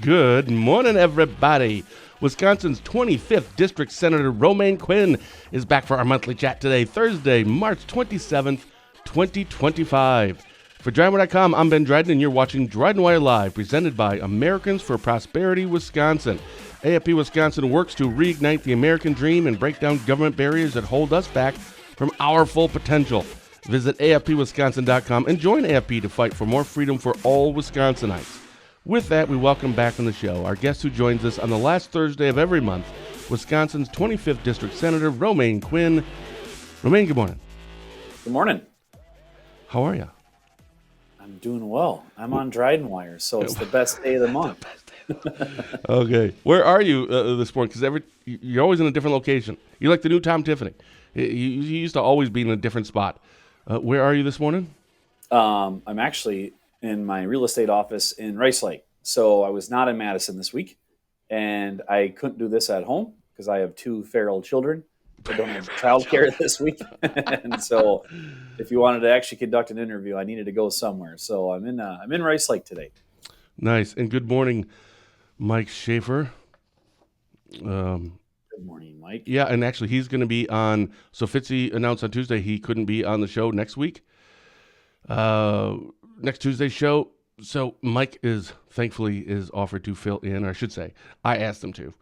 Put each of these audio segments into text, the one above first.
Good morning, everybody. Wisconsin's 25th District Senator Romaine Quinn is back for our monthly chat today, Thursday, March 27th, 2025. For DrydenWire.com, I'm Ben Dryden, and you're watching DrydenWire Live, presented by Americans for Prosperity Wisconsin. AFP Wisconsin works to reignite the American dream and break down government barriers that hold us back from our full potential. Visit AFPWisconsin.com and join AFP to fight for more freedom for all Wisconsinites. With that, we welcome back on the show our guest who joins us on the last Thursday of every month, Wisconsin's 25th District Senator Romaine Quinn. Romaine, good morning. Good morning. How are you? I'm doing well. I'm on DrydenWire, so it's the best day of the month. Okay. Where are you this morning? Because you're always in a different location. You're like the new Tom Tiffany. You used to always be in a different spot. Where are you this morning? I'm actually in my real estate office in Rice Lake. So I was not in Madison this week, and I couldn't do this at home because I have two feral children. I don't have childcare this week. And so if you wanted to actually conduct an interview, I needed to go somewhere. So I'm in Rice Lake today. Nice. And good morning, Mike Schaefer. Good morning, Mike. Yeah, and actually he's going to be on, so Fitzy announced on Tuesday he couldn't be on the show next week. Next Tuesday's show. So Mike thankfully is offered to fill in, or I should say, I asked him to.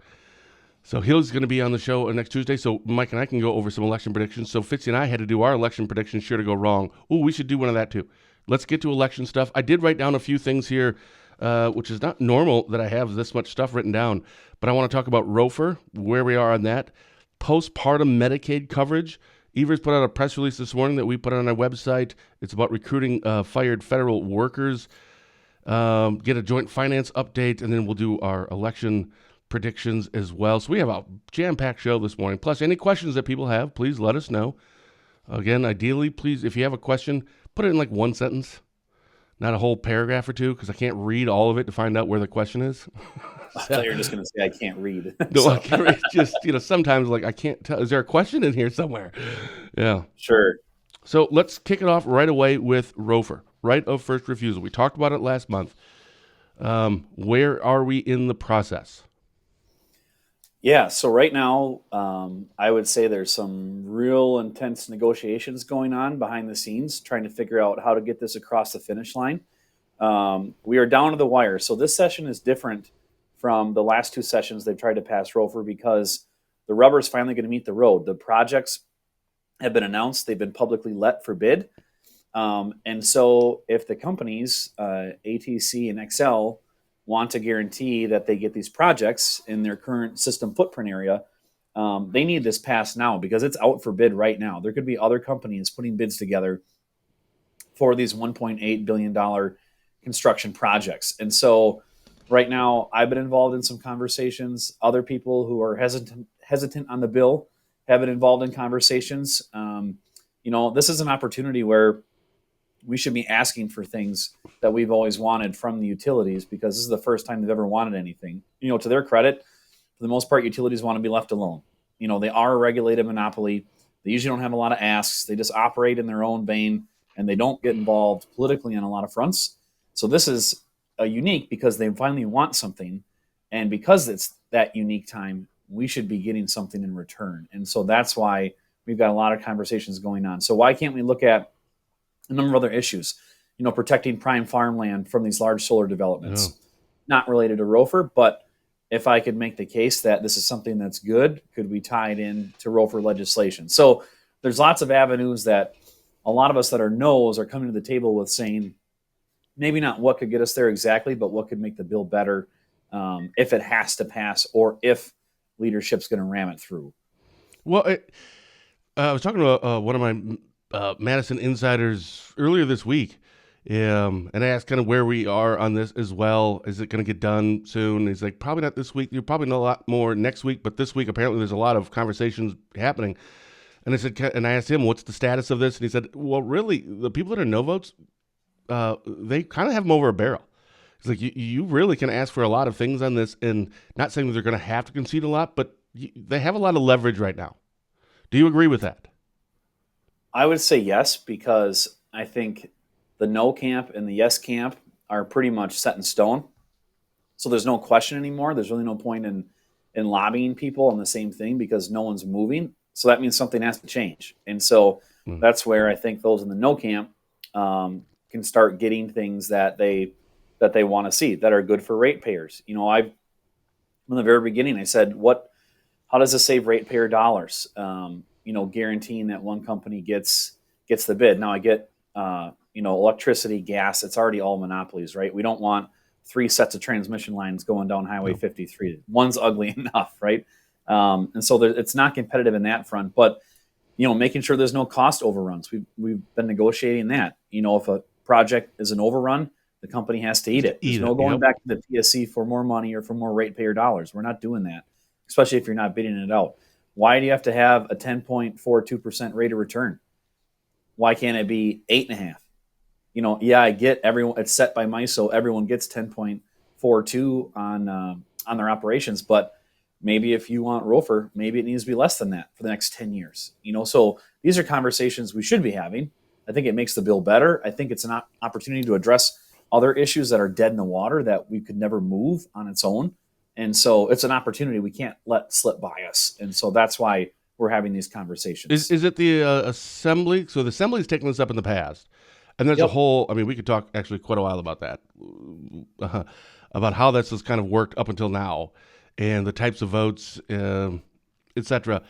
So he's going to be on the show next Tuesday. So Mike and I can go over some election predictions. So Fitzy and I had to do our election predictions, sure to go wrong. Ooh, we should do one of that too. Let's get to election stuff. I did write down a few things here, which is not normal that I have this much stuff written down. But I want to talk about ROFR, where we are on that. Postpartum Medicaid coverage. Evers put out a press release this morning that we put on our website. It's about recruiting fired federal workers. Get a joint finance update, and then we'll do our election predictions as well. So we have a jam-packed show this morning. Plus, any questions that people have, please let us know. Again, ideally, please, if you have a question, put it in like one sentence, not a whole paragraph or two, because I can't read all of it to find out where the question is. I thought you were just going to say I can't read. No, I can't read. Just, sometimes like I can't tell. Is there a question in here somewhere? Yeah. Sure. So let's kick it off right away with ROFR, Right of First Refusal. We talked about it last month. Where are we in the process? Yeah, so right now, I would say there's some real intense negotiations going on behind the scenes, trying to figure out how to get this across the finish line. We are down to the wire. So this session is different from the last two sessions they've tried to pass ROFR because the rubber is finally going to meet the road. The projects have been announced. They've been publicly let for bid. And so if the companies, ATC and XL, want to guarantee that they get these projects in their current system footprint area, they need this passed now because it's out for bid right now. There could be other companies putting bids together for these $1.8 billion construction projects. And so right now, I've been involved in some conversations. Other people who are hesitant on the bill have been involved in conversations. This is an opportunity where we should be asking for things that we've always wanted from the utilities because this is the first time they've ever wanted anything. To their credit, for the most part, utilities want to be left alone. They are a regulated monopoly. They usually don't have a lot of asks. They just operate in their own vein, and they don't get involved politically on a lot of fronts. So this is unique because they finally want something, and because it's that unique time, we should be getting something in return. And so that's why we've got a lot of conversations going on. So why can't we look at a number of other issues? Protecting prime farmland from these large solar developments, not related to ROFR, but if I could make the case that this is something that's good, could we tie it in to ROFR legislation? So there's lots of avenues that a lot of us that are no's are coming to the table with saying, maybe not what could get us there exactly, but what could make the bill better if it has to pass or if leadership's going to ram it through. Well, I was talking to one of my Madison insiders earlier this week, and I asked kind of where we are on this as well. Is it going to get done soon? He's like, probably not this week. You'll probably know a lot more next week, but this week apparently there's a lot of conversations happening. And I asked him, what's the status of this? And he said, well, really, the people that are no votes, they kind of have them over a barrel. It's like you really can ask for a lot of things on this, and not saying that they're going to have to concede a lot, but they have a lot of leverage right now. Do you agree with that? I would say yes, because I think the no camp and the yes camp are pretty much set in stone. So there's no question anymore. There's really no point in lobbying people on the same thing because no one's moving. So that means something has to change. And so that's where I think those in the no camp can start getting things that they want to see that are good for ratepayers. I've from the very beginning I said, how does this save ratepayer dollars? Guaranteeing that one company gets the bid. Now I get electricity, gas. It's already all monopolies, right? We don't want 3 sets of transmission lines going down Highway 53. One's ugly enough, right? And so it's not competitive in that front. But making sure there's no cost overruns. We've been negotiating that. If a project is an overrun, the company has to eat it. There's no going back to the PSC for more money or for more ratepayer dollars. We're not doing that, especially if you're not bidding it out. Why do you have to have a 10.42% rate of return? Why can't it be 8.5%? I get everyone. It's set by MISO. Everyone gets 10.42 on their operations, but maybe if you want ROFR, maybe it needs to be less than that for the next 10 years. So these are conversations we should be having. I think it makes the bill better. I think it's an opportunity to address other issues that are dead in the water that we could never move on its own. And so it's an opportunity we can't let slip by us. And so that's why we're having these conversations. Is it the Assembly? So the Assembly's taken this up in the past. And there's a whole, we could talk actually quite a while about that, about how that's just kind of worked up until now and the types of votes, etc.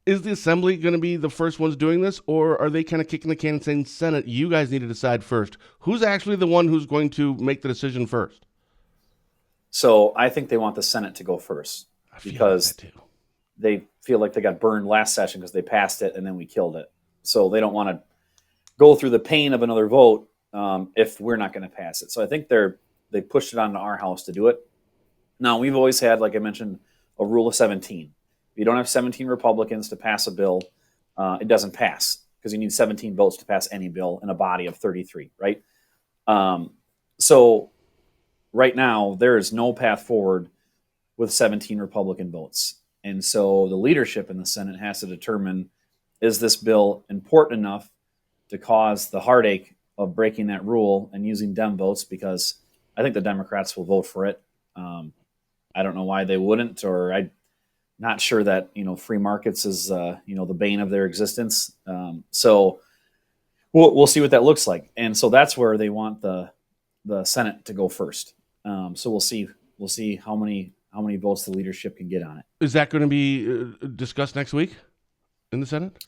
Is the Assembly going to be the first ones doing this, or are they kind of kicking the can and saying, Senate, you guys need to decide first? Who's actually the one who's going to make the decision first? So I think they want the Senate to go first because they feel like they got burned last session because they passed it and then we killed it. So they don't want to go through the pain of another vote if we're not going to pass it. So I think they pushed it onto our House to do it. Now, we've always had, like I mentioned, a rule of 17. If you don't have 17 Republicans to pass a bill, it doesn't pass because you need 17 votes to pass any bill in a body of 33, right? So right now, there is no path forward with 17 Republican votes. And so the leadership in the Senate has to determine, is this bill important enough to cause the heartache of breaking that rule and using Dem votes? Because I think the Democrats will vote for it. I don't know why they wouldn't, or I'm not sure that, free markets is, the bane of their existence. So we'll see what that looks like. And so that's where they want the Senate to go first. So we'll see how many votes the leadership can get on it. Is that going to be discussed next week in the Senate?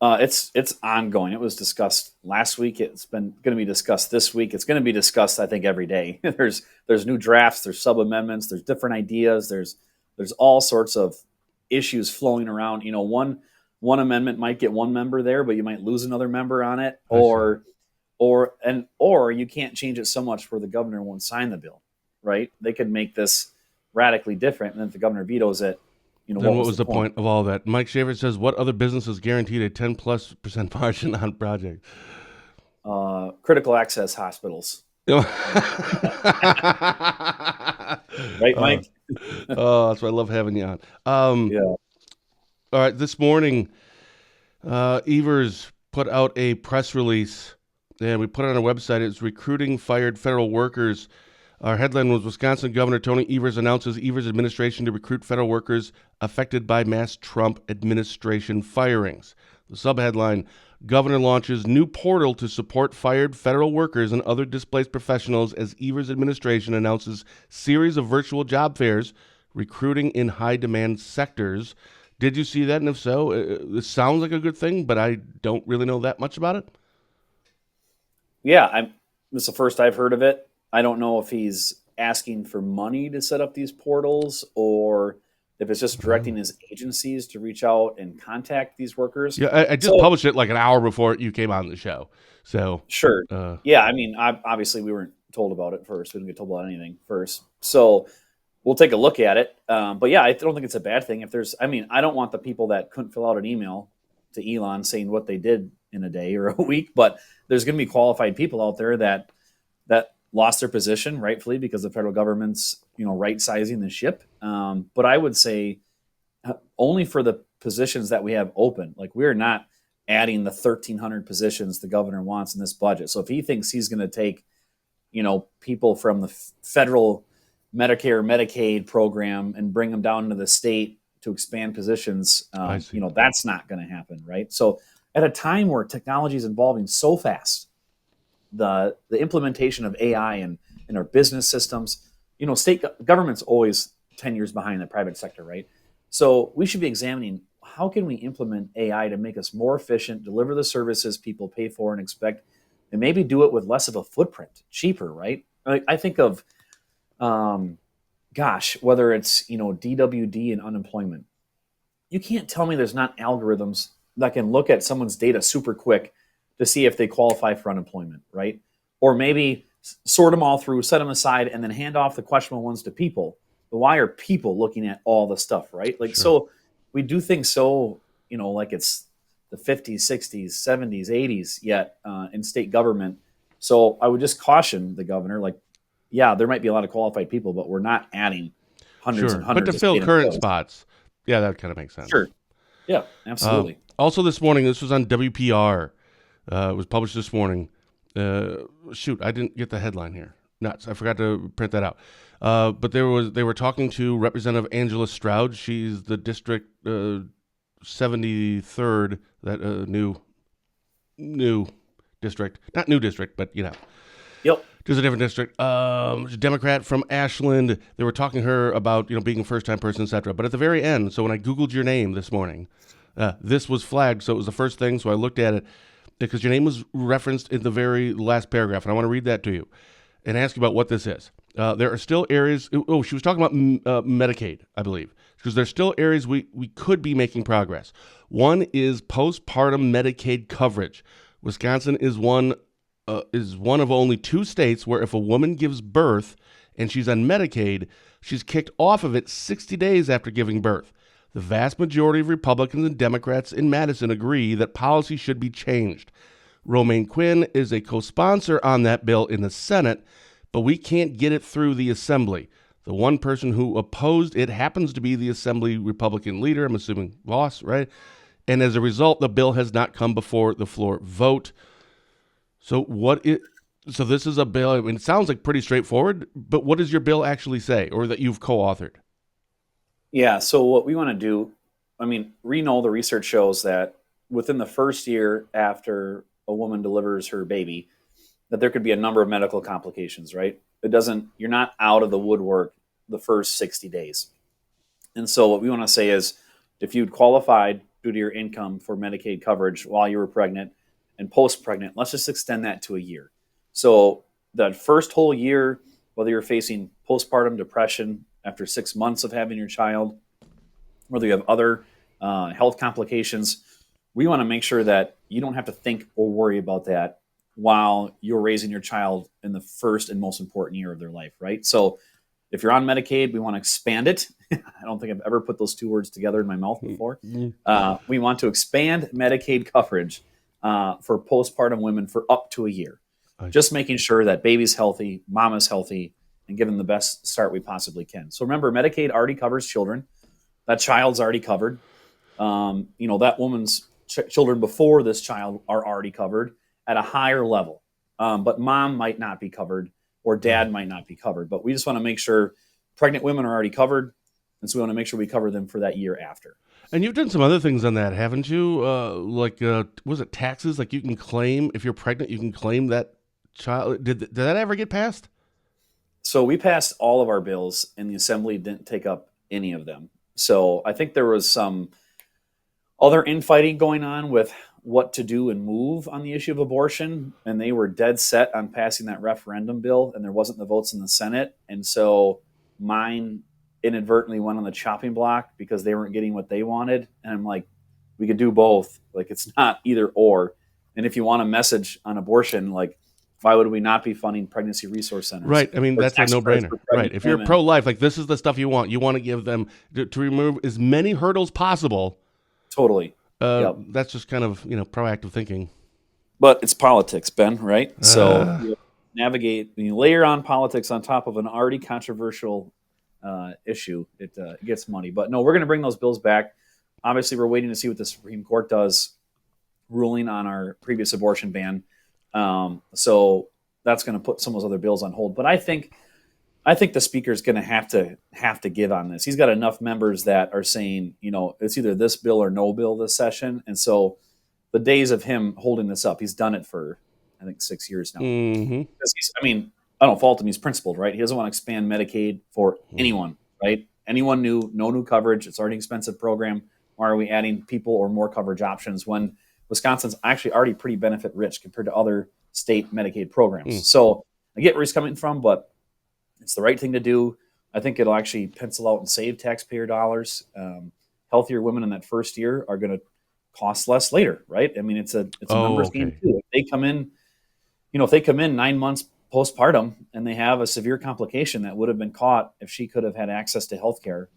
It's ongoing. It was discussed last week. It's been going to be discussed this week. It's going to be discussed, I think, every day. There's new drafts. There's sub amendments. There's different ideas. There's all sorts of issues flowing around. One amendment might get one member there, but you might lose another member on it, or you can't change it so much where the governor won't sign the bill. Right? They could make this radically different, and if the governor vetoes it, then what was the point of all that? Mike Shaver says, what other businesses guaranteed a 10+% margin on project? Critical access hospitals. Right, Mike? That's why I love having you on. Yeah. All right, this morning, Evers put out a press release, and we put it on our website. It's recruiting fired federal workers. Our headline was Wisconsin Governor Tony Evers announces Evers administration to recruit federal workers affected by mass Trump administration firings. The subheadline, Governor launches new portal to support fired federal workers and other displaced professionals as Evers administration announces series of virtual job fairs recruiting in high-demand sectors. Did you see that? And if so, it sounds like a good thing, but I don't really know that much about it. Yeah, this is the first I've heard of it. I don't know if he's asking for money to set up these portals or if it's just directing his agencies to reach out and contact these workers. Yeah, I just published it like an hour before you came on the show. So sure. Yeah, obviously we weren't told about it first. We didn't get told about anything first. So we'll take a look at it. But yeah, I don't think it's a bad thing. I don't want the people that couldn't fill out an email to Elon saying what they did in a day or a week, but there's going to be qualified people out there that lost their position rightfully because the federal government's right sizing the ship. But I would say only for the positions that we have open. Like we're not adding the 1,300 positions the governor wants in this budget. So if he thinks he's going to take people from the federal Medicare, Medicaid program and bring them down to the state to expand positions, I see. that's not going to happen, right? So at a time where technology is evolving so fast, the implementation of AI in our business systems, state government's always 10 years behind the private sector, right? So we should be examining how can we implement AI to make us more efficient, deliver the services people pay for and expect, and maybe do it with less of a footprint, cheaper, right? I think of, whether it's, DWD and unemployment. You can't tell me there's not algorithms that can look at someone's data super quick to see if they qualify for unemployment, right? Or maybe sort them all through, set them aside, and then hand off the questionable ones to people. But why are people looking at all the stuff, right? Like, Sure. so we do things so, like it's the 50s, 60s, 70s, 80s yet in state government. So I would just caution the governor, like, yeah, there might be a lot of qualified people, but we're not adding hundreds and Sure. But hundreds to of fill state current employees. spots, yeah, that kind of makes sense. Sure. Yeah, absolutely. Also this morning, this was on WPR. It was published this morning. Shoot, I didn't get the headline here. Nuts. I forgot to print that out. But they were talking to Representative Angela Stroud. She's the district 73rd, that new district. Not new district, but Yep. just a different district. She's a Democrat from Ashland. They were talking to her about being a first-time person, etc. But at the very end, so when I Googled your name this morning, this was flagged. So it was the first thing. So I looked at it because your name was referenced in the very last paragraph, and I want to read that to you and ask you about what this is. There are still areas. Oh, she was talking about Medicaid, I believe, because there's still areas we could be making progress. One is postpartum Medicaid coverage. Wisconsin is one of only 2 states where if a woman gives birth and she's on Medicaid, she's kicked off of it 60 days after giving birth. The vast majority of Republicans and Democrats in Madison agree that policy should be changed. Romaine Quinn is a co-sponsor on that bill in the Senate, but we can't get it through the Assembly. The one person who opposed it happens to be the Assembly Republican leader, I'm assuming Voss, right? And as a result, the bill has not come before the floor vote. So this is a bill, I mean, it sounds like pretty straightforward, but what does your bill actually say, or that you've co-authored? Yeah, so what we want to do, we know the research shows that within the first year after a woman delivers her baby, that there could be a number of medical complications, right? You're not out of the woodwork the first 60 days. And so what we want to say is, if you'd qualified due to your income for Medicaid coverage while you were pregnant and post-pregnant, let's just extend that to a year. So that first whole year, whether you're facing postpartum depression after 6 months of having your child, whether you have other health complications, we want to make sure that you don't have to think or worry about that while you're raising your child in the first and most important year of their life, right? So if you're on Medicaid, we want to expand it. I don't think I've ever put those 2 words together in my mouth before. We want to expand Medicaid coverage for postpartum women for up to a year. Just making sure that baby's healthy, mama's healthy, and give them the best start we possibly can. So remember, Medicaid already covers children. That child's already covered. That woman's children before this child are already covered at a higher level. But mom might not be covered, or dad might not be covered. But we just want to make sure pregnant women are already covered, and so we want to make sure we cover them for that year after. And you've done some other things on that, haven't you? Was it taxes? Like you can claim, if you're pregnant, you can claim that child. Did that ever get passed? So we passed all of our bills, and the Assembly didn't take up any of them. So I think there was some other infighting going on with what to do and move on the issue of abortion, and they were dead set on passing that referendum bill, and there wasn't the votes in the Senate. And so mine inadvertently went on the chopping block because they weren't getting what they wanted. And I'm like, we could do both. Like, it's not either or. And if you want a message on abortion, like, why would we not be funding pregnancy resource centers? Right. I mean, that's a no-brainer. Right. If you're women? pro-life, like this is the stuff you want. You want to give them to remove as many hurdles possible. Totally. Yep. That's just kind of, proactive thinking. But it's politics, Ben, right? So you navigate, when you layer on politics on top of an already controversial issue, it gets muddy. But no, we're going to bring those bills back. Obviously, we're waiting to see what the Supreme Court does, ruling on our previous abortion ban. So that's going to put some of those other bills on hold. But I think I think the speaker's going to have to give on this. He's got enough members that are saying, it's either this bill or no bill this session. And so the days of him holding this up, he's done it for, I think, 6 years now. Mm-hmm. I don't fault him. He's principled, right? He doesn't want to expand Medicaid for anyone, right? Anyone new, no new coverage. It's already an expensive program. Why are we adding people or more coverage options when Wisconsin's actually already pretty benefit rich compared to other state Medicaid programs? So I get where he's coming from, but it's the right thing to do. I think it'll actually pencil out and save taxpayer dollars. Healthier women in that first year are going to cost less later, right? I mean, it's a numbers game too. If they come in, if they come in 9 months postpartum and they have a severe complication that would have been caught if she could have had access to health care,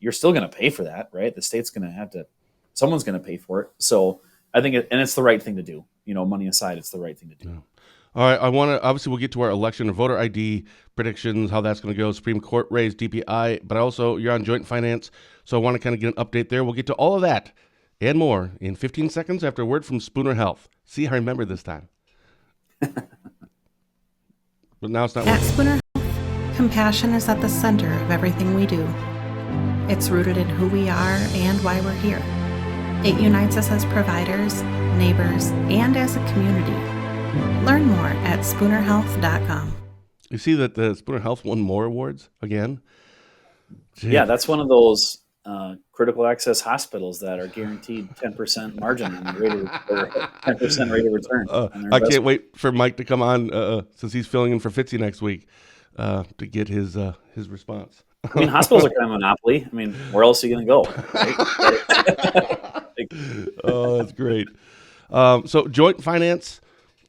you're still going to pay for that, right? The state's going to have to, someone's going to pay for it. So I think, and it's the right thing to do. Money aside, it's the right thing to do. Yeah. All right, obviously we'll get to our election and voter ID predictions, how that's going to go, Supreme Court raise, DPI, but also you're on joint finance, so I want to kind of get an update there. We'll get to all of that and more in 15 seconds after a word from Spooner Health. See, I remember this time. But now it's not At working. Spooner Health, compassion is at the center of everything we do. It's rooted in who we are and why we're here. It unites us as providers, neighbors, and as a community. Learn more at SpoonerHealth.com. You see that the Spooner Health won more awards again? Gee. Yeah, that's one of those critical access hospitals that are guaranteed 10% margin and 10% rate of return. I can't wait for Mike to come on since he's filling in for Fitzy next week to get his response. I mean, hospitals are kind of a monopoly. I mean, where else are you going to go? Right? Oh, that's great. So joint finance,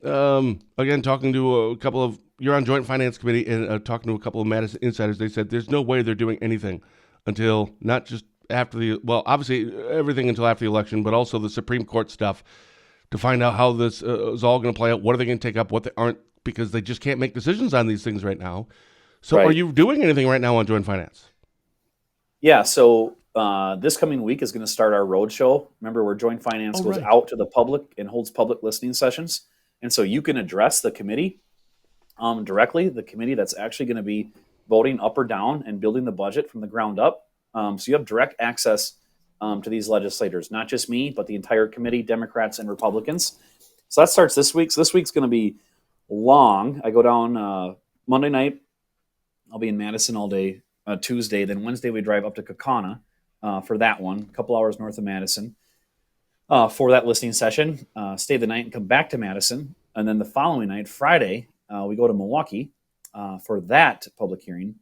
again, talking to a couple of, you're on joint finance committee and talking to a couple of Madison insiders, they said there's no way they're doing anything until not just after obviously everything until after the election, but also the Supreme Court stuff to find out how this is all going to play out. What are they going to take up? What they aren't, because they just can't make decisions on these things right now. So Right. Are you doing anything right now on joint finance? Yeah, so this coming week is going to start our roadshow. Remember, where joint finance goes right. out to the public and holds public listening sessions. And so you can address the committee directly, the committee that's actually going to be voting up or down and building the budget from the ground up. So you have direct access to these legislators, not just me, but the entire committee, Democrats and Republicans. So that starts this week. So this week's going to be long. I go down Monday night. I'll be in Madison all day. Tuesday. Then Wednesday we drive up to Kaukauna for that one, a couple hours north of Madison for that listening session. Stay the night and come back to Madison. And then the following night, Friday, we go to Milwaukee for that public hearing.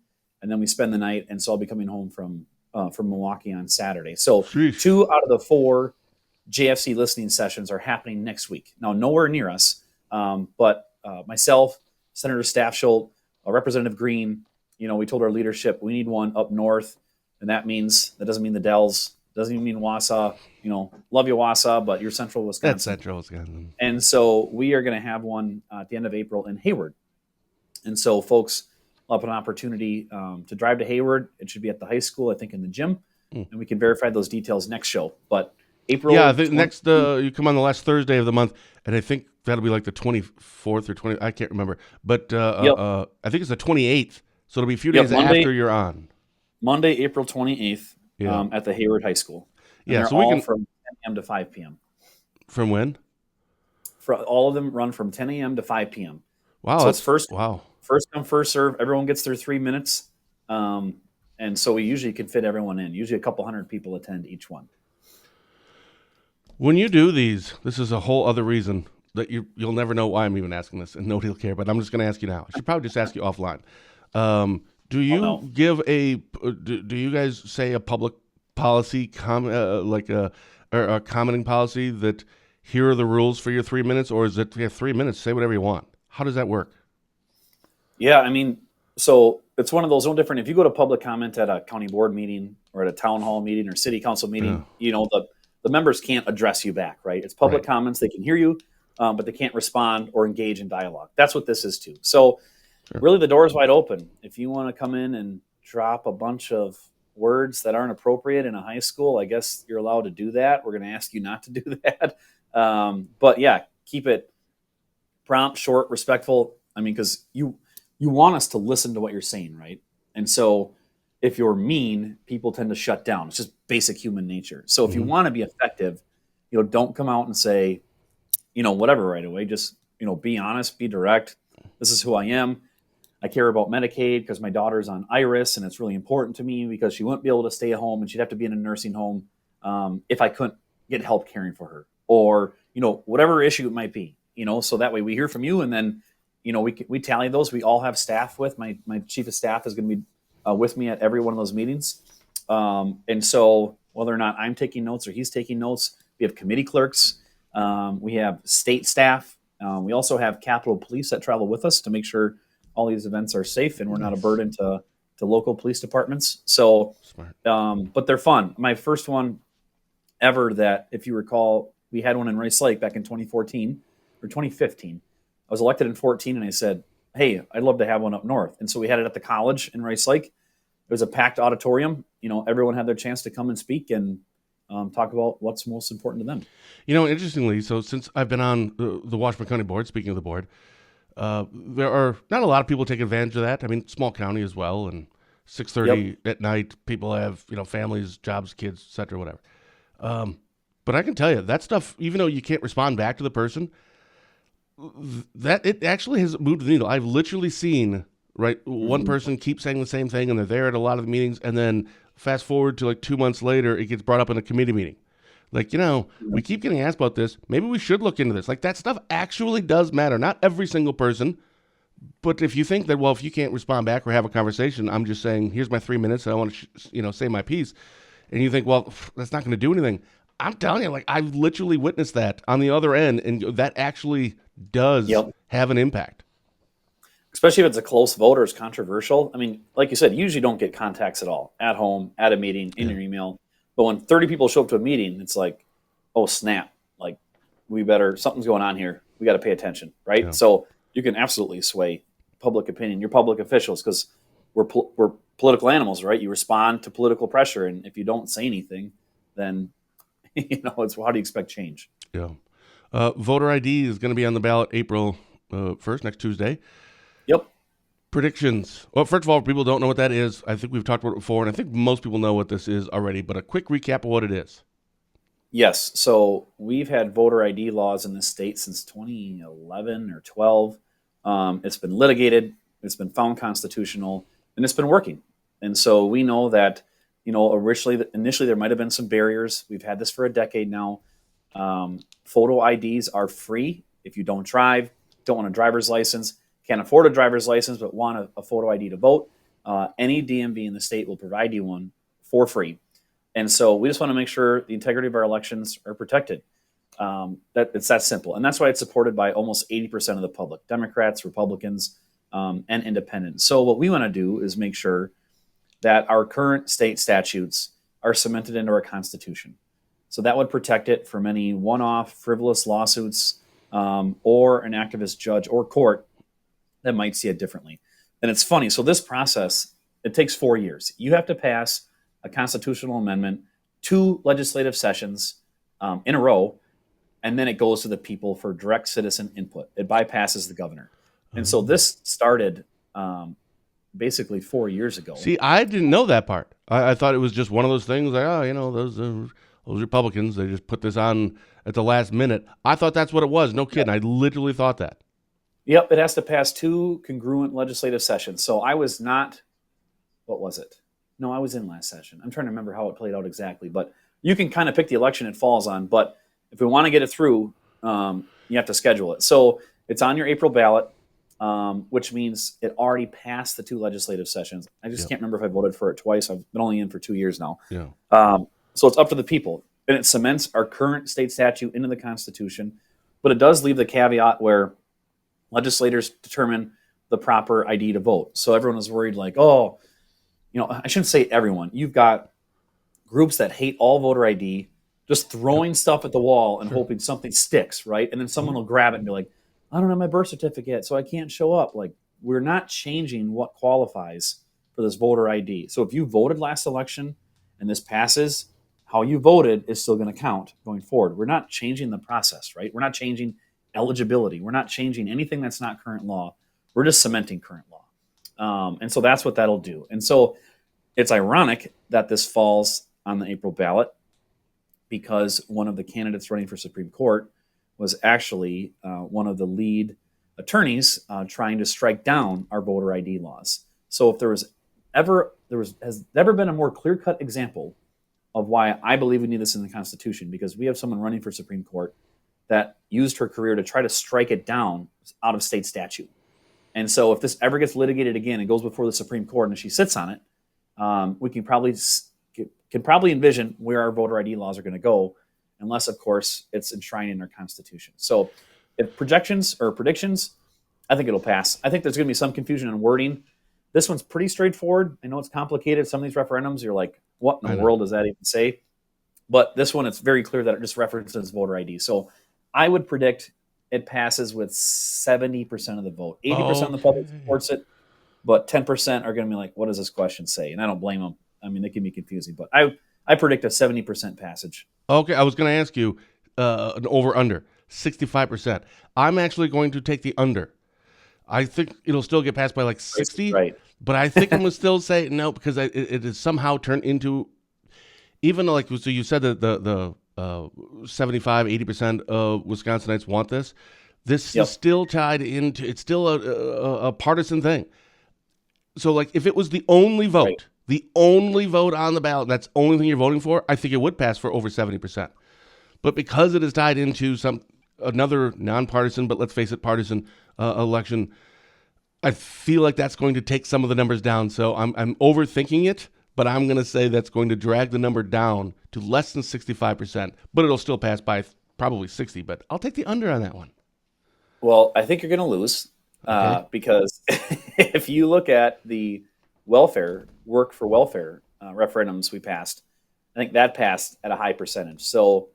And then we spend the night. And so I'll be coming home from Milwaukee on Saturday. So Sheesh. 2 out of the 4 JFC listening sessions are happening next week. Now, nowhere near us, but myself, Senator Staffschulte, Representative Green, we told our leadership we need one up north, and that doesn't mean the Dells, doesn't even mean Wausau. Love you, Wausau, but you're central Wisconsin. That's central Wisconsin. And so we are going to have one at the end of April in Hayward. And so folks will have an opportunity to drive to Hayward. It should be at the high school, I think, in the gym, and we can verify those details next show. But April, yeah, the next you come on the last Thursday of the month, and I think that'll be like the 24th or 20th. I can't remember, but I think it's the 28th. So it'll be a few days after you're on. Monday, April 28th, at the Hayward High School. And they're so we all can from 10 a.m. to 5 p.m. From when? All of them run from 10 a.m. to 5 p.m. Wow, so that's it's first come, first serve. Everyone gets their 3 minutes, and so we usually can fit everyone in. Usually, a couple hundred people attend each one. When you do these, this is a whole other reason that you'll never know why I'm even asking this, and nobody will care. But I'm just going to ask you now. I should probably just ask you offline. Do you give do you guys say a public policy or a commenting policy that here are the rules for your 3 minutes, or is it 3 minutes, say whatever you want? How does that work? Yeah, I mean, so it's one of those no different. If you go to public comment at a county board meeting or at a town hall meeting or city council meeting, the members can't address you back, right? It's public comments. They can hear you, but they can't respond or engage in dialogue. That's what this is too. So really the door is wide open. If you want to come in and drop a bunch of words that aren't appropriate in a high school, I guess you're allowed to do that. We're going to ask you not to do that. But yeah, keep it prompt, short, respectful. I mean, because you you want us to listen to what you're saying, right? And so if you're mean, people tend to shut down. It's just basic human nature. So if you want to be effective, don't come out and say, whatever right away. Just, be honest, be direct. This is who I am. I care about Medicaid because my daughter's on Iris, and it's really important to me because she wouldn't be able to stay at home and she'd have to be in a nursing home if I couldn't get help caring for her, or whatever issue it might be. So that way we hear from you, and then we tally those. We all have staff with my chief of staff is going to be with me at every one of those meetings, and so whether or not I'm taking notes or he's taking notes, we have committee clerks, we have state staff, we also have Capitol Police that travel with us to make sure all these events are safe and we're not a burden to local police departments. So, but they're fun. My first one ever, that, if you recall, we had one in Rice Lake back in 2014 or 2015. I was elected in 14, and I said, hey, I'd love to have one up north. And so we had it at the college in Rice Lake. It was a packed auditorium. Everyone had their chance to come and speak and talk about what's most important to them. Interestingly, so since I've been on the Washburn County Board, speaking of the board, there are not a lot of people take advantage of that. I mean, small county as well, and 6:30 at night, people have, families, jobs, kids, et cetera, whatever. But I can tell you that stuff, even though you can't respond back to the person, that it actually has moved the needle. I've literally seen, one person keep saying the same thing, and they're there at a lot of the meetings, and then fast forward to 2 months later, it gets brought up in a committee meeting. We keep getting asked about this. Maybe we should look into this. That stuff actually does matter. Not every single person, but if you think that, well, if you can't respond back or have a conversation, I'm just saying, here's my 3 minutes, and I want to, say my piece, and you think, well, that's not going to do anything. I'm telling you, I've literally witnessed that on the other end, and that actually does have an impact. Especially if it's a close vote or it's controversial. I mean, like you said, you usually don't get contacts at all, at home, at a meeting, in your email. But when 30 people show up to a meeting, it's like, oh, snap. Something's going on here. We got to pay attention, right? Yeah. So you can absolutely sway public opinion, your public officials, because we're political animals, right? You respond to political pressure. And if you don't say anything, then, it's how do you expect change? Yeah. Voter ID is going to be on the ballot April 1st, next Tuesday. Yep. Predictions. Well, first of all, people don't know what that is. I think we've talked about it before, and I think most people know what this is already, but a quick recap of what it is. Yes. So we've had voter ID laws in this state since 2011 or 12. It's been litigated. It's been found constitutional, and it's been working. And so we know that, initially there might have been some barriers. We've had this for a decade now. Photo IDs are free if you don't drive, don't want a driver's license, can't afford a driver's license, but want a photo ID to vote. Any DMV in the state will provide you one for free. And so we just want to make sure the integrity of our elections are protected. It's that simple. And that's why it's supported by almost 80% of the public, Democrats, Republicans, and independents. So what we want to do is make sure that our current state statutes are cemented into our Constitution. So that would protect it from any one-off frivolous lawsuits or an activist judge or court that might see it differently. And it's funny. So this process, it takes 4 years. You have to pass a constitutional amendment, 2 legislative sessions in a row, and then it goes to the people for direct citizen input. It bypasses the governor. And so this started basically 4 years ago. See, I didn't know that part. I thought it was just one of those things those Republicans, they just put this on at the last minute. I thought that's what it was. No kidding. I literally thought that. Yep, it has to pass 2 congruent legislative sessions. So I was not, what was it? No, I was in last session. I'm trying to remember how it played out exactly. But you can kind of pick the election it falls on. But if we want to get it through, you have to schedule it. So it's on your April ballot, which means it already passed the 2 legislative sessions. I just can't remember if I voted for it twice. I've been only in for 2 years now. Yeah. So it's up to the people. And it cements our current state statute into the Constitution. But it does leave the caveat where legislators determine the proper ID to vote. So everyone was worried I shouldn't say everyone. You've got groups that hate all voter ID, just throwing stuff at the wall and hoping something sticks, right? And then someone will grab it and be like, I don't have my birth certificate, so I can't show up. We're not changing what qualifies for this voter ID. So if you voted last election and this passes, how you voted is still going to count going forward. We're not changing the process, right? We're not changing eligibility. We're not changing anything that's not current law. We're just cementing current law. And so that's what that'll do. And so it's ironic that this falls on the April ballot because one of the candidates running for Supreme Court was actually one of the lead attorneys trying to strike down our voter ID laws. So if has never been a more clear-cut example of why I believe we need this in the Constitution, because we have someone running for Supreme Court that used her career to try to strike it down out of state statute. And so if this ever gets litigated again and goes before the Supreme Court and she sits on it, we can probably envision where our voter ID laws are going to go, unless, of course, it's enshrined in our Constitution. So if predictions, I think it'll pass. I think there's going to be some confusion in wording. This one's pretty straightforward. I know it's complicated. Some of these referendums, you're like, what in the world does that even say? But this one, it's very clear that it just references voter ID. So I would predict it passes with 70% of the vote. 80% of the public supports it, but 10% are going to be like, what does this question say? And I don't blame them. I mean, they can be confusing, but I predict a 70% passage. Okay, I was going to ask you an over-under, 65%. I'm actually going to take the under. I think it'll still get passed by like 60, right? But I think I'm going to still say no because it is somehow turned into, even like, so you said that the 75, 80% of Wisconsinites want this. This is still tied into, it's still a partisan thing. So like if it was the only vote, right, the only vote on the ballot, that's the only thing you're voting for, I think it would pass for over 70%. But because it is tied into another nonpartisan, but let's face it, partisan election, I feel like that's going to take some of the numbers down. So I'm overthinking it, but I'm going to say that's going to drag the number down to less than 65%, but it'll still pass by probably 60, but I'll take the under on that one. Well, I think you're going to lose because if you look at the work for welfare referendums we passed, I think that passed at a high percentage. So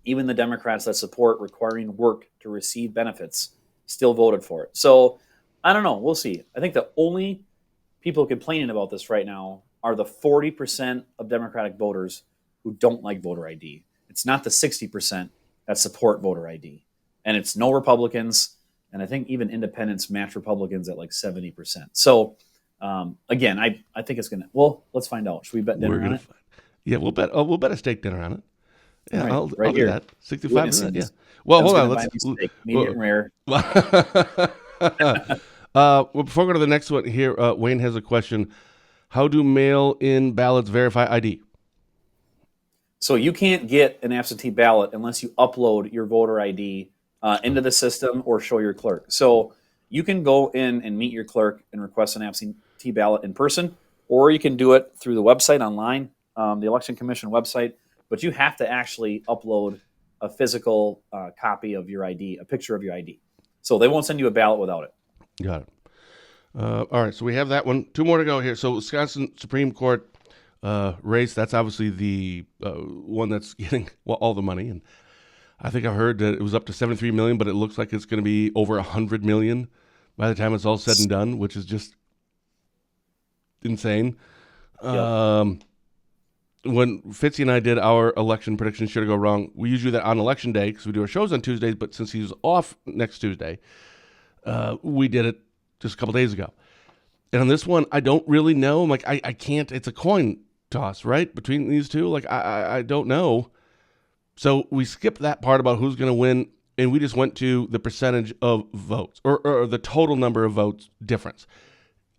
even the Democrats that support requiring work to receive benefits still voted for it. So I don't know. We'll see. I think the only people complaining about this right now are the 40% of Democratic voters who don't like voter ID. It's not the 60% that support voter ID. And it's no Republicans. And I think even independents match Republicans at like 70%. So again, I think it's going to, well, let's find out. Should we bet dinner on it? Yeah, we'll bet a steak dinner on it. Yeah, right, I'll right do here. that. 65%. Yeah. Well, hold on. Let's medium rare. Well, before we go to the next one here, Wayne has a question. How do mail-in ballots verify ID? So you can't get an absentee ballot unless you upload your voter ID into the system or show your clerk. So you can go in and meet your clerk and request an absentee ballot in person, or you can do it through the website online, the Election Commission website. But you have to actually upload a physical copy of your ID, a picture of your ID. So they won't send you a ballot without it. Got it. All right, so we have that one. Two more to go here. So Wisconsin Supreme Court race, that's obviously the one that's getting all the money. And I think I heard that it was up to $73 million, but it looks like it's going to be over $100 million by the time it's all said and done, which is just insane. Yep. When Fitzy and I did our election predictions, should it go wrong, we usually do that on election day because we do our shows on Tuesdays, but since he's off next Tuesday, we did it just a couple days ago. And on this one, I don't really know. I'm like, I can't, it's a coin toss, right? Between these two. Like, I don't know. So we skipped that part about who's going to win, and we just went to the percentage of votes or the total number of votes difference.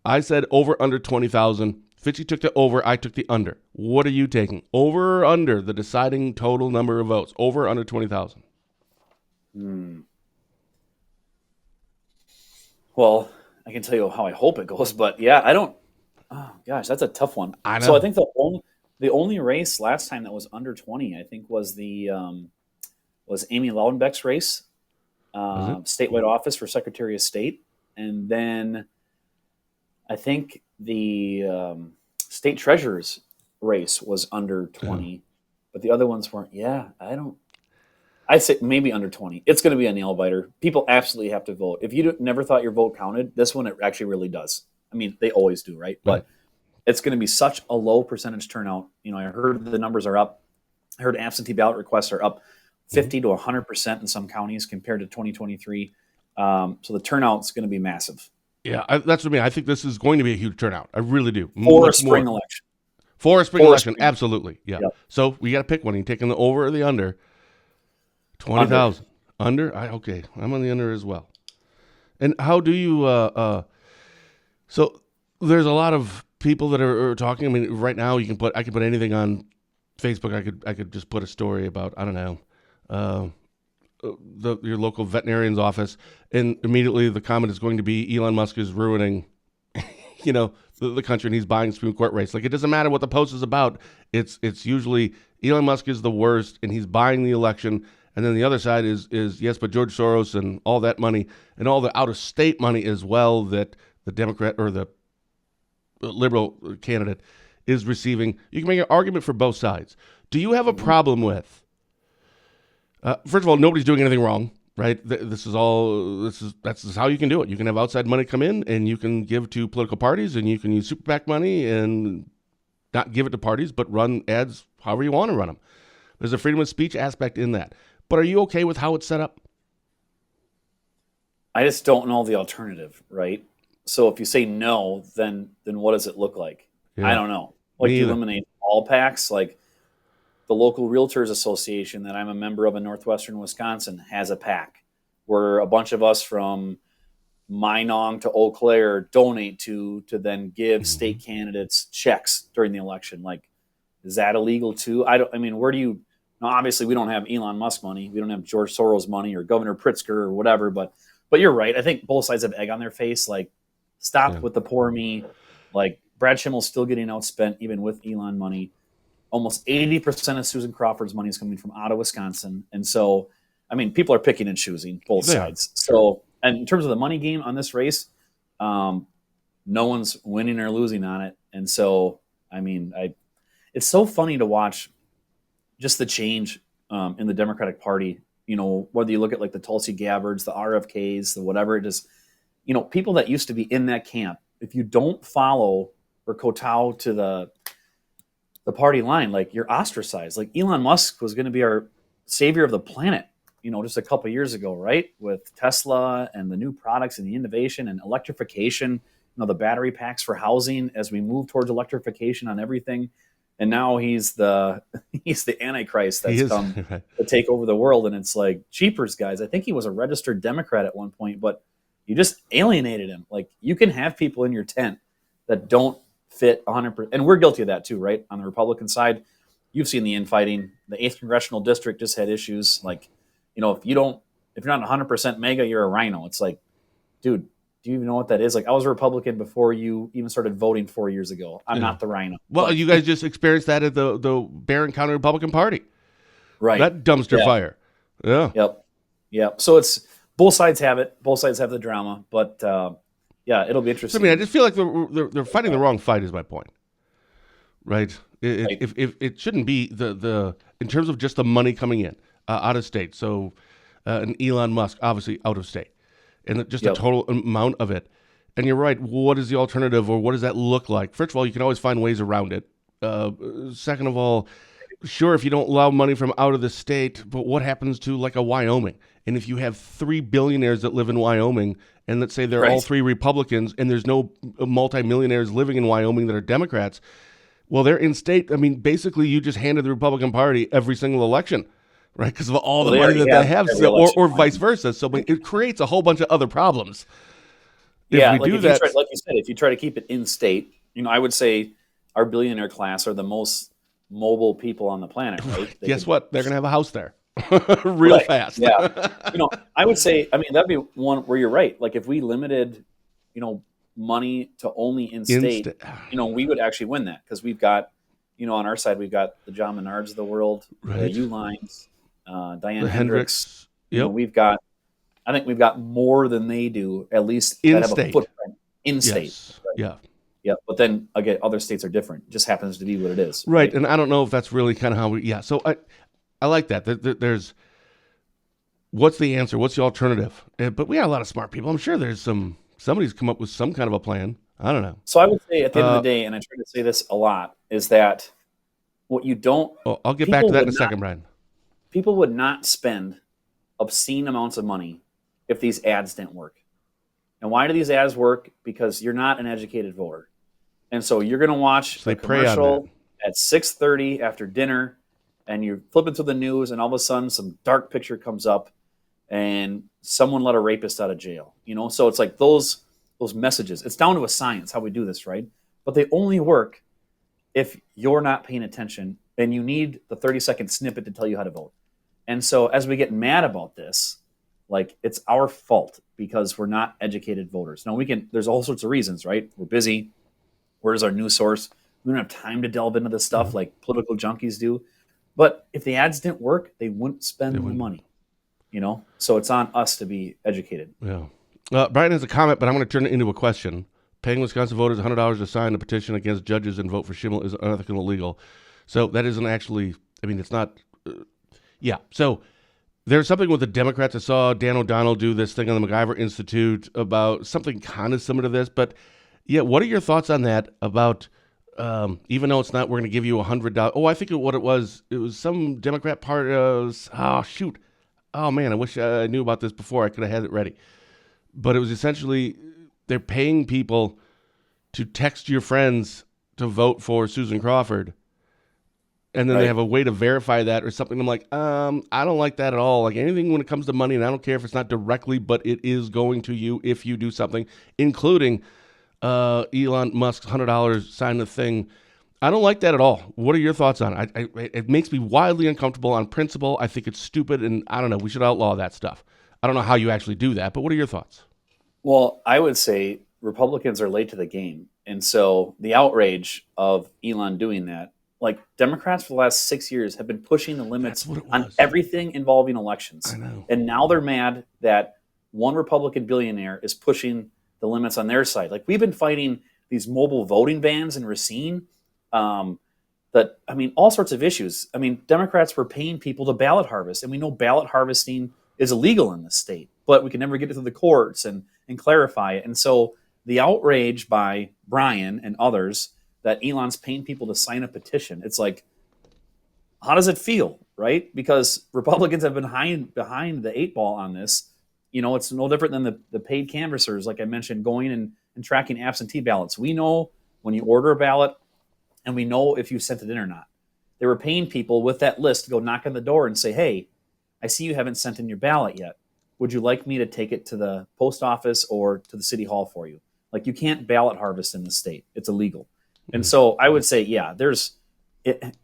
I said over under 20,000. Fitzy took the over, I took the under. What are you taking? Over or under the deciding total number of votes? Over or under 20,000? Well, I can tell you how I hope it goes, but yeah, I don't. Oh gosh, that's a tough one. I know. So I think the only race last time that was under 20, I think, was the was Amy Loudenbeck's race, statewide office for Secretary of State, and then I think the state treasurer's race was under 20, but the other ones weren't. Yeah, I'd say maybe under 20. It's going to be a nail biter. People absolutely have to vote. If you never thought your vote counted, this one it actually really does. I mean, they always do, right? But it's going to be such a low percentage turnout. You know, I heard the numbers are up. I heard absentee ballot requests are up 50 to 100% in some counties compared to 2023. So the turnout's going to be massive. Yeah, that's what I mean. I think this is going to be a huge turnout. I really do. For a Much spring more. election. For a spring For a election, spring. absolutely. Yeah. Yep. So we got to pick one. Are you taking the over or the under? 20,000. Under? Okay. I'm on the under as well. And how do you, so there's a lot of people that are talking. I mean, right now I can put anything on Facebook. I could just put a story about, I don't know, your local veterinarian's office, and immediately the comment is going to be Elon Musk is ruining, the country, and he's buying the Supreme Court race. Like, it doesn't matter what the post is about. It's usually Elon Musk is the worst, and he's buying the election. And then the other side is yes, but George Soros and all that money and all the out of state money as well that the Democrat or the liberal candidate is receiving. You can make an argument for both sides. Do you have a problem with? First of all, nobody's doing anything wrong, right? That's how you can do it. You can have outside money come in, and you can give to political parties, and you can use super PAC money and not give it to parties, but run ads however you want to run them. There's a freedom of speech aspect in that. But are you okay with how it's set up? I just don't know the alternative, right? So if you say no, then what does it look like? Yeah. I don't know. Like, you eliminate all PACs, like the local Realtors Association that I'm a member of in northwestern Wisconsin has a PAC where a bunch of us from Minong to Eau Claire donate to then give state candidates checks during the election. Like, is that illegal too? Where do you? No, obviously we don't have Elon Musk money. We don't have George Soros money or Governor Pritzker or whatever. But you're right. I think both sides have egg on their face. Like, stop with the poor me. Like, Brad Schimmel's still getting outspent even with Elon money. Almost 80% of Susan Crawford's money is coming from out of Wisconsin. And so, people are picking and choosing both sides. So, and in terms of the money game on this race, no one's winning or losing on it. And so, it's so funny to watch just the change in the Democratic Party. Whether you look at like the Tulsi Gabbards, the RFKs, the whatever, it just, people that used to be in that camp, if you don't follow or kowtow to the party line, like, you're ostracized. Like, Elon Musk was going to be our savior of the planet, just a couple of years ago, right? With Tesla and the new products and the innovation and electrification, the battery packs for housing as we move towards electrification on everything. And now he's the Antichrist that's come to take over the world. And it's like, jeepers, guys. I think he was a registered Democrat at one point, but you just alienated him. Like, you can have people in your tent that don't fit 100%. And we're guilty of that too, right? On the Republican side, you've seen the infighting. The 8th Congressional District just had issues. Like, if you're not 100% MAGA, you're a rhino. It's like, dude, do you even know what that is? Like, I was a Republican before you even started voting 4 years ago. I'm not the rhino. Well, you guys just experienced that at the Barron County Republican Party. Right. That dumpster fire. Yeah. Yep. So it's both sides have it. Both sides have the drama. But, it'll be interesting. I just feel like they're fighting the wrong fight is my point. Right? If it shouldn't be the in terms of just the money coming in out of state. So an Elon Musk, obviously out of state. And just the total amount of it. And you're right. What is the alternative, or what does that look like? First of all, you can always find ways around it. Second of all, sure, if you don't allow money from out of the state, but what happens to like a Wyoming? And if you have 3 billionaires that live in Wyoming, and let's say they're all 3 Republicans, and there's no multimillionaires living in Wyoming that are Democrats, well, they're in state. Basically, you just handed the Republican Party every single election. Right, because of all the money that they have, or vice versa. So it creates a whole bunch of other problems. If like you said, if you try to keep it in state, I would say our billionaire class are the most mobile people on the planet. Right? Guess what? They're going to have a house there real fast. Yeah. I would say, that'd be one where you're right. Like, if we limited, money to only in state, we would actually win that, because we've got, on our side, we've got the John Menards of the world, the U-Lines. Diane Hendricks. Yep. I think we've got more than they do, at least in that have state. a footprint in state. Yes. Right? Yeah. But then again, other states are different. It just happens to be what it is. Right. And I don't know if that's really kind of how we. Yeah. So I like that. There's what's the answer? What's the alternative? But we got a lot of smart people. I'm sure there's somebody's come up with some kind of a plan. I don't know. So I would say at the end of the day, and I try to say this a lot, is that what you don't. Oh, I'll get back to that in a second, Brian. People would not spend obscene amounts of money if these ads didn't work. And why do these ads work? Because you're not an educated voter. And so you're going to watch So a they prey on commercial at 6:30 after dinner, and you're flipping through the news, and all of a sudden some dark picture comes up, and someone let a rapist out of jail. So it's like those messages. It's down to a science how we do this, right? But they only work if you're not paying attention, and you need the 30-second snippet to tell you how to vote. And so as we get mad about this, like, it's our fault because we're not educated voters. Now, there's all sorts of reasons, right? We're busy. Where's our news source? We don't have time to delve into this stuff like political junkies do. But if the ads didn't work, they wouldn't spend the money, So it's on us to be educated. Yeah. Brian has a comment, but I'm going to turn it into a question. Paying Wisconsin voters $100 to sign a petition against judges and vote for Schimmel is unethical and illegal. So that isn't actually, it's not, yeah. So there's something with the Democrats. I saw Dan O'Donnell do this thing on the MacIver Institute about something kind of similar to this. But yeah, what are your thoughts on that about, even though it's not, we're going to give you $100. Oh, I think what it was some Democrat part. Oh man, I wish I knew about this before. I could have had it ready. But it was essentially, they're paying people to text your friends to vote for Susan Crawford. And then they have a way to verify that or something. I'm like, I don't like that at all. Like, anything when it comes to money, and I don't care if it's not directly, but it is going to you if you do something, including Elon Musk's $100 sign the thing. I don't like that at all. What are your thoughts on it? It makes me wildly uncomfortable on principle. I think it's stupid, and I don't know. We should outlaw that stuff. I don't know how you actually do that, but what are your thoughts? Well, I would say Republicans are late to the game. And so the outrage of Elon doing that, like, Democrats for the last 6 years have been pushing the limits on everything involving elections. I know. And now they're mad that one Republican billionaire is pushing the limits on their side. Like, we've been fighting these mobile voting bans in Racine, all sorts of issues. Democrats were paying people to ballot harvest, and we know ballot harvesting is illegal in this state, but we can never get it through the courts and clarify it. And so the outrage by Brian and others that Elon's paying people to sign a petition, it's like, how does it feel, right? Because Republicans have been behind the eight ball on this. It's no different than the paid canvassers, like I mentioned, going and tracking absentee ballots. We know when you order a ballot, and we know if you sent it in or not. They were paying people with that list to go knock on the door and say, hey, I see you haven't sent in your ballot yet. Would you like me to take it to the post office or to the city hall for you? Like, you can't ballot harvest in the state. It's illegal. And so I would say, yeah,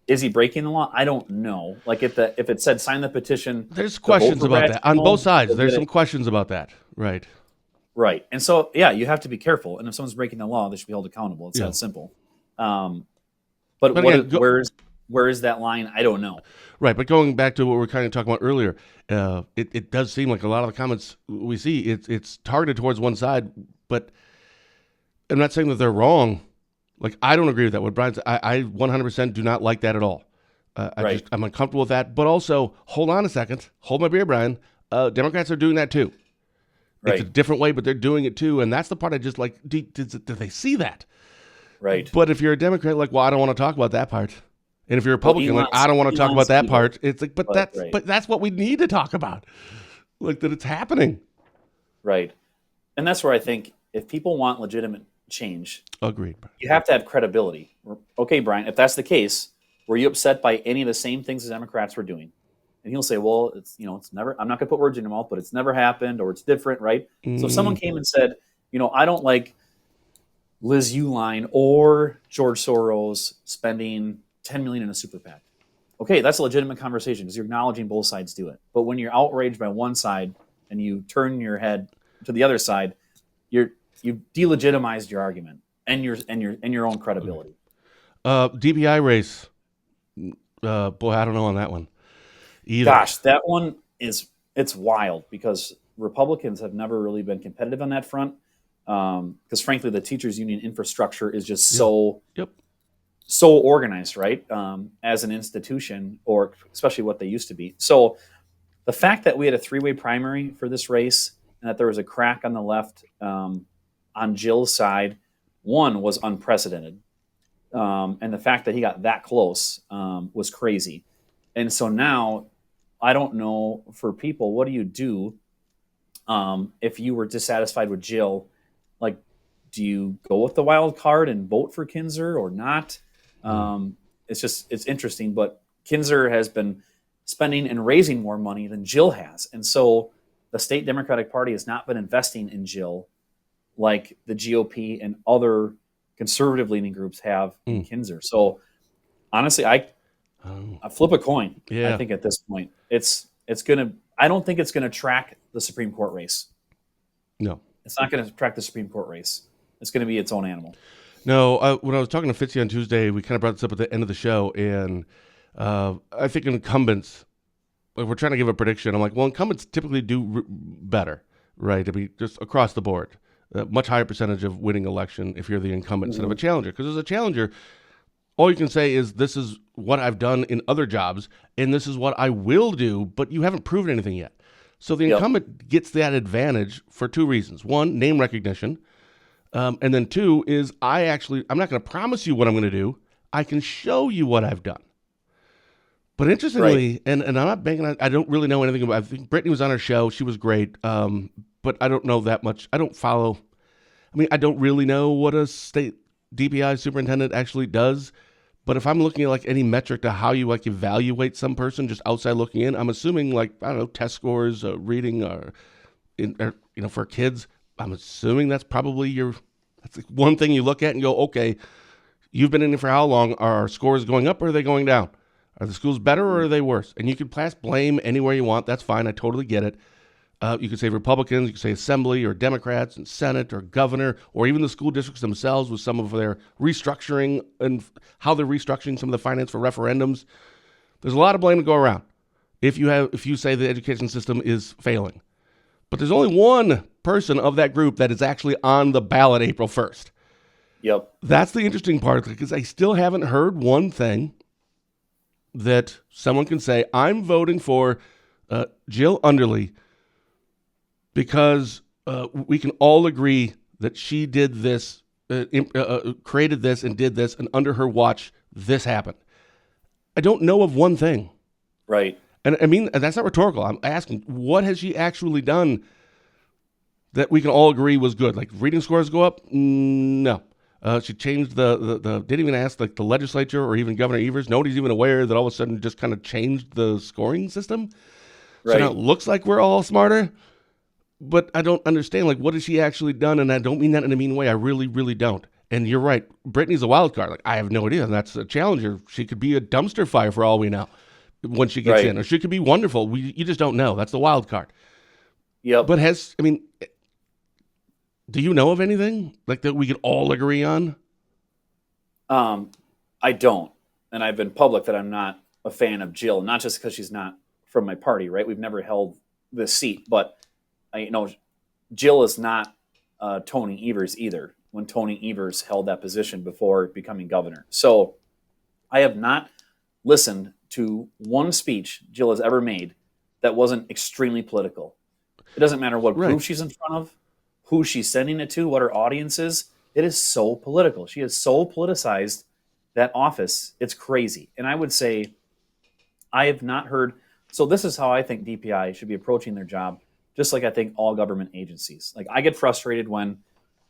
is he breaking the law? I don't know. Like, if it said sign the petition. There's questions about that on both sides. There's some questions about that. Right. Right. And so, yeah, you have to be careful. And if someone's breaking the law, they should be held accountable. It's that simple. But again, where is that line? I don't know. Right, but going back to what we were kind of talking about earlier, it does seem like a lot of the comments we see, it's targeted towards one side, but I'm not saying that they're wrong. Like, I don't agree with that. What Brian said, I 100% do not like that at all. I'm uncomfortable with that. But also, hold on a second. Hold my beer, Brian. Democrats are doing that too. It's a different way, but they're doing it too. And that's the part I just like, do they see that? Right. But if you're a Democrat, like, well, I don't want to talk about that part. And if you're a Republican, like, I don't want to talk about that part. It's like, but that's what we need to talk about. Like, that it's happening. Right. And that's where I think if people want legitimate change, agreed, you have to have credibility. Okay, Brian, if that's the case, were you upset by any of the same things the Democrats were doing? And he'll say, well, it's never, I'm not going to put words in your mouth, but it's never happened, or it's different, right? So if someone came and said, I don't like Liz Uline or George Soros spending $10 million in a super PAC. Okay, that's a legitimate conversation because you're acknowledging both sides do it. But when you're outraged by one side and you turn your head to the other side, you've delegitimized your argument and your own credibility. DPI race, boy, I don't know on that one either. Gosh, that one it's wild because Republicans have never really been competitive on that front. Because frankly, the teachers union infrastructure is just so organized, right? As an institution, or especially what they used to be. So the fact that we had a three-way primary for this race and that there was a crack on the left on Jill's side, one was unprecedented. And the fact that he got that close was crazy. And so now I don't know for people, what do you do If you were dissatisfied with Jill, like, do you go with the wild card and vote for Kinzer or not? It's interesting, but Kinzer has been spending and raising more money than Jill has. And so the state Democratic Party has not been investing in Jill like the GOP and other conservative leaning groups have in Kinzer. So honestly, I flip a coin. Yeah. I think at this point, I don't think it's gonna track the Supreme Court race. No, it's not gonna track the Supreme Court race. It's gonna be its own animal. No, when I was talking to Fitzy on Tuesday, we kind of brought this up at the end of the show, and I think incumbents, like, we're trying to give a prediction. I'm like, well, incumbents typically do better, right? I mean, just across the board, a much higher percentage of winning election if you're the incumbent instead of a challenger. Because as a challenger, all you can say is, this is what I've done in other jobs, and this is what I will do, but you haven't proven anything yet. So the incumbent gets that advantage for two reasons. One, name recognition. And then two is, I'm not going to promise you what I'm going to do. I can show you what I've done. But interestingly, and I'm not banking on, I don't really know anything about, I think Brittany was on her show. She was great. But I don't know that much. I don't really know what a state DPI superintendent actually does. But if I'm looking at like any metric to how you like evaluate some person just outside looking in, I'm assuming, like, I don't know, test scores, reading, for kids, I'm assuming that's probably that's like one thing you look at and go, okay, you've been in it for how long? Are our scores going up or are they going down? Are the schools better or are they worse? And you can pass blame anywhere you want. That's fine. I totally get it. You could say Republicans, you could say Assembly or Democrats and Senate or governor, or even the school districts themselves with some of their restructuring and how they're restructuring some of the finance for referendums. There's a lot of blame to go around if you say the education system is failing. But there's only one person of that group that is actually on the ballot April 1st. Yep. That's the interesting part, because I still haven't heard one thing that someone can say, I'm voting for Jill Underly because we can all agree that she did this, created this and did this, and under her watch, this happened. I don't know of one thing. Right. And I mean, that's not rhetorical. I'm asking, what has she actually done that we can all agree was good? Like, reading scores go up? No. She changed didn't even ask like the legislature or even Governor Evers. Nobody's even aware that all of a sudden just kind of changed the scoring system. Right. So now it looks like we're all smarter, but I don't understand, like, what has she actually done? And I don't mean that in a mean way. I really, really don't. And you're right. Brittany's a wild card. Like, I have no idea. And that's a challenger. She could be a dumpster fire for all we know when she gets in, or she could be wonderful. You just don't know. That's the wild card. Yep. But do you know of anything like that we could all agree on? I don't. And I've been public that I'm not a fan of Jill, not just because she's not from my party, right? We've never held this seat, but Jill is not Tony Evers either, when Tony Evers held that position before becoming governor. So I have not listened to one speech Jill has ever made that wasn't extremely political. It doesn't matter what group she's in front of, who she's sending it to, what her audience is. It is so political. She has so politicized that office. It's crazy. And I would say I have not heard. So this is how I think DPI should be approaching their job, just like I think all government agencies. Like, I get frustrated when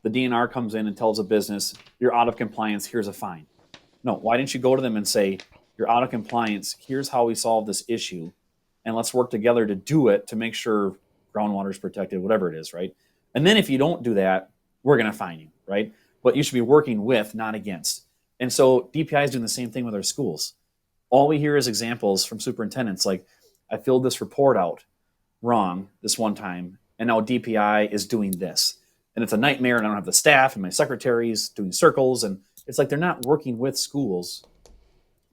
the DNR comes in and tells a business, you're out of compliance, here's a fine. No, why didn't you go to them and say, you're out of compliance, here's how we solve this issue, and let's work together to do it to make sure groundwater is protected, whatever it is, right? And then if you don't do that, we're going to fine you, right? But you should be working with, not against. And so DPI is doing the same thing with our schools. All we hear is examples from superintendents like, I filled this report out wrong this one time, and now DPI is doing this. And it's a nightmare, and I don't have the staff, and my secretaries doing circles, and it's like they're not working with schools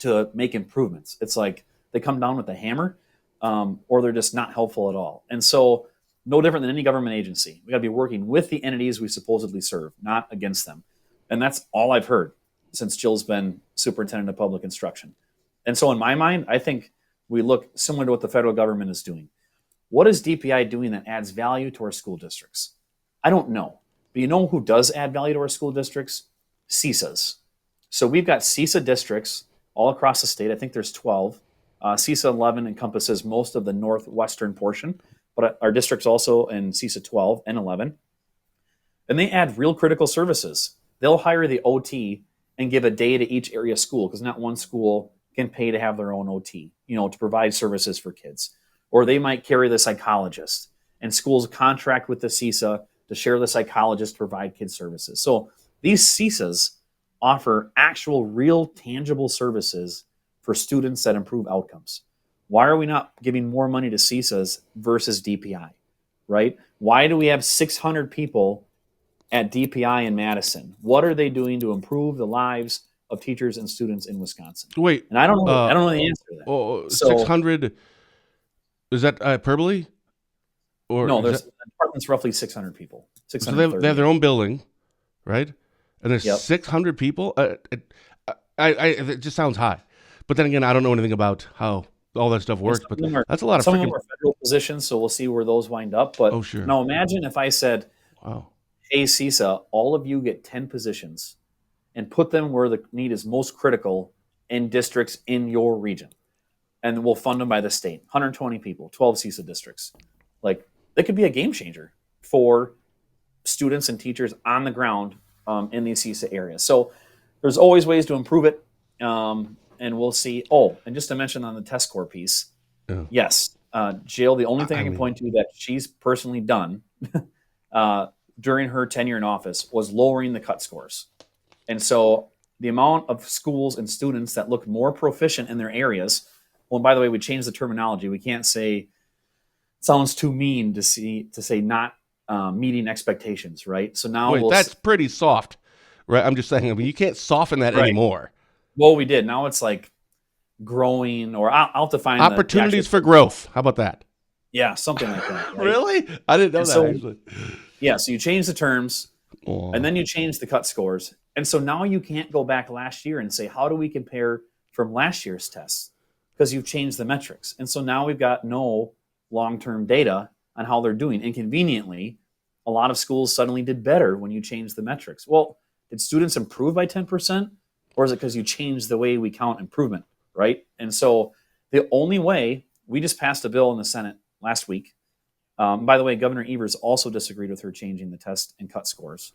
to make improvements. It's like they come down with a hammer, or they're just not helpful at all. And so no different than any government agency. We got to be working with the entities we supposedly serve, not against them. And that's all I've heard since Jill's been superintendent of public instruction. And so in my mind, I think we look similar to what the federal government is doing. What is DPI doing that adds value to our school districts? I don't know. But you know who does add value to our school districts? CISAs. So we've got CISA districts all across the state. I think there's 12. CISA 11 encompasses most of the northwestern portion but our district's also in CISA 12 and 11. And they add real critical services. They'll hire the OT and give a day to each area school, because not one school can pay to have their own OT, to provide services for kids. Or they might carry the psychologist, and schools contract with the CISA to share the psychologist to provide kids services. So these CISAs offer actual, real, tangible services for students that improve outcomes. Why are we not giving more money to CISAs versus DPI, right? Why do we have 600 people at DPI in Madison? What are they doing to improve the lives of teachers and students in Wisconsin? Wait, And I don't know the answer to that. oh, So- 600, is that hyperbole? Or No, is there's that- the department's roughly 600 people. so 630. they have their own building, right? And there's Yep. 600 people. It just sounds high. But then again, I don't know anything about how all that stuff works. some But of them are- that's a lot of Some of freaking. them are federal positions, so we'll see where those wind up. But Oh, sure. now imagine if I said, Wow. hey, CISA, all of you get 10 positions and put them where the need is most critical in districts in your region. And we'll fund them by the state. 120 people, 12 CISA districts. Like, that could be a game changer for students and teachers on the ground in these CISA areas. So there's always ways to improve it. And we'll see. Oh, and just to mention on the test score piece, Yeah. yes, Jill, the only thing I can mean- point to that she's personally done during her tenure in office was lowering the cut scores. And so the amount of schools and students that look more proficient in their areas, well, and by the way, we changed the terminology. We can't say, it sounds too mean to say not meeting expectations, right? So now Wait, that's pretty soft, right? I'm just saying. I mean, you can't soften that Right. anymore. well, we did. Now it's like growing, or I'll define the Opportunities actual- for growth. How about that? Yeah, something like that. Right? Really? I didn't know And that so- actually. Yeah, so you change the terms, Aw. and then you change the cut scores. And so now you can't go back last year and say, how do we compare from last year's tests? Because you've changed the metrics. And so now we've got no long-term data on how they're doing. Inconveniently, a lot of schools suddenly did better when you changed the metrics. Well, did students improve by 10%? Or is it because you changed the way we count improvement, right? And so the only way, we just passed a bill in the Senate last week. By the way, Governor Evers also disagreed with her changing the test and cut scores,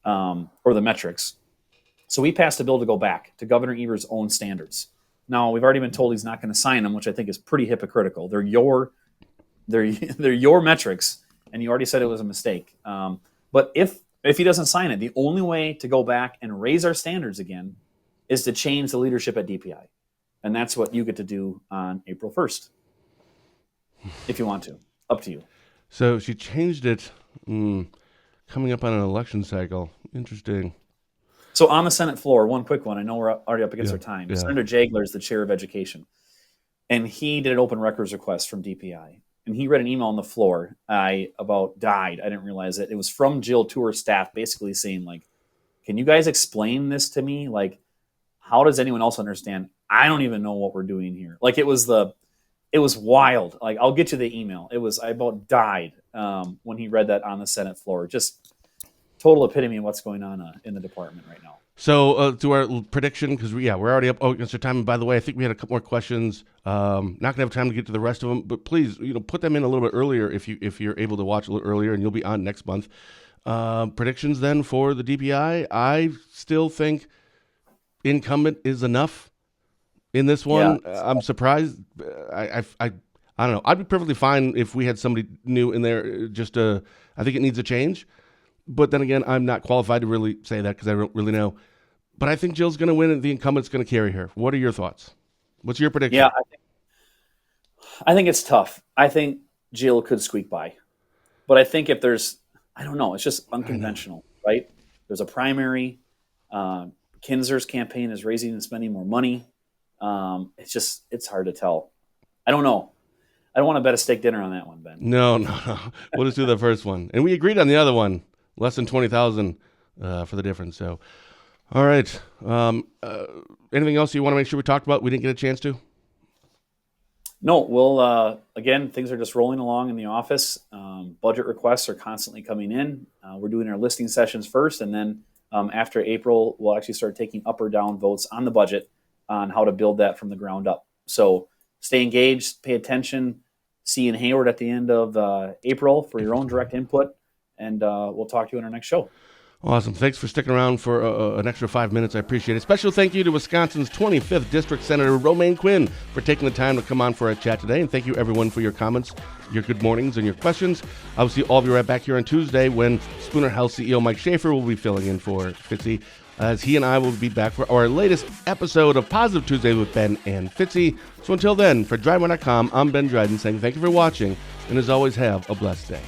or the metrics. So we passed a bill to go back to Governor Evers' own standards. Now, we've already been told he's not going to sign them, which I think is pretty hypocritical. They're your metrics, and you already said it was a mistake. But if he doesn't sign it, the only way to go back and raise our standards again is to change the leadership at DPI. And that's what you get to do on April 1st, if you want to. Up to you. So she changed it coming up on an election cycle. Interesting. So on the Senate floor, one quick one. I know we're already up against our time. yeah. Senator Jagler is the chair of education, and he did an open records request from DPI. And he read an email on the floor. I about died. I didn't realize it. It was from Jill to her staff, basically saying, like, can you guys explain this to me? Like, how does anyone else understand? I don't even know what we're doing here. Like, it was wild. Like, I'll get you the email. I about died when he read that on the Senate floor. Just total epitome of what's going on in the department right now. So to our prediction, because we're already up against our time. And by the way, I think we had a couple more questions. Not gonna have time to get to the rest of them, but please, put them in a little bit earlier if you're able to watch a little earlier, and you'll be on next month. Predictions then for the DPI. I still think incumbent is enough in this one. Yeah. I'm surprised. I don't know. I'd be perfectly fine if we had somebody new in there. I think it needs a change. But then again, I'm not qualified to really say that because I don't really know. But I think Jill's going to win and the incumbent's going to carry her. What are your thoughts? What's your prediction? Yeah, I think it's tough. I think Jill could squeak by. But I think if there's, I don't know, it's just unconventional, right? There's a primary. Kinzer's campaign is raising and spending more money. It's hard to tell. I don't know. I don't want to bet a steak dinner on that one, Ben. No. We'll just do the first one. And we agreed on the other one. Less than 20,000 for the difference. So, all right. Anything else you want to make sure we talked about we didn't get a chance to? No, we'll, again, things are just rolling along in the office. Budget requests are constantly coming in. We're doing our listing sessions first, and then after April, we'll actually start taking up or down votes on the budget on how to build that from the ground up. So stay engaged, pay attention. see you in Hayward at the end of April for your own direct input, and we'll talk to you in our next show. Awesome. Thanks for sticking around for an extra 5 minutes. I appreciate it. Special thank you to Wisconsin's 25th District Senator Romaine Quinn for taking the time to come on for a chat today. And thank you, everyone, for your comments, your good mornings, and your questions. Obviously, all of you right back here on Tuesday when Spooner Health CEO Mike Schaefer will be filling in for Fitzy, as he and I will be back for our latest episode of Positive Tuesday with Ben and Fitzy. So until then, for DrydenWire.com, I'm Ben Dryden saying thank you for watching, and as always, have a blessed day.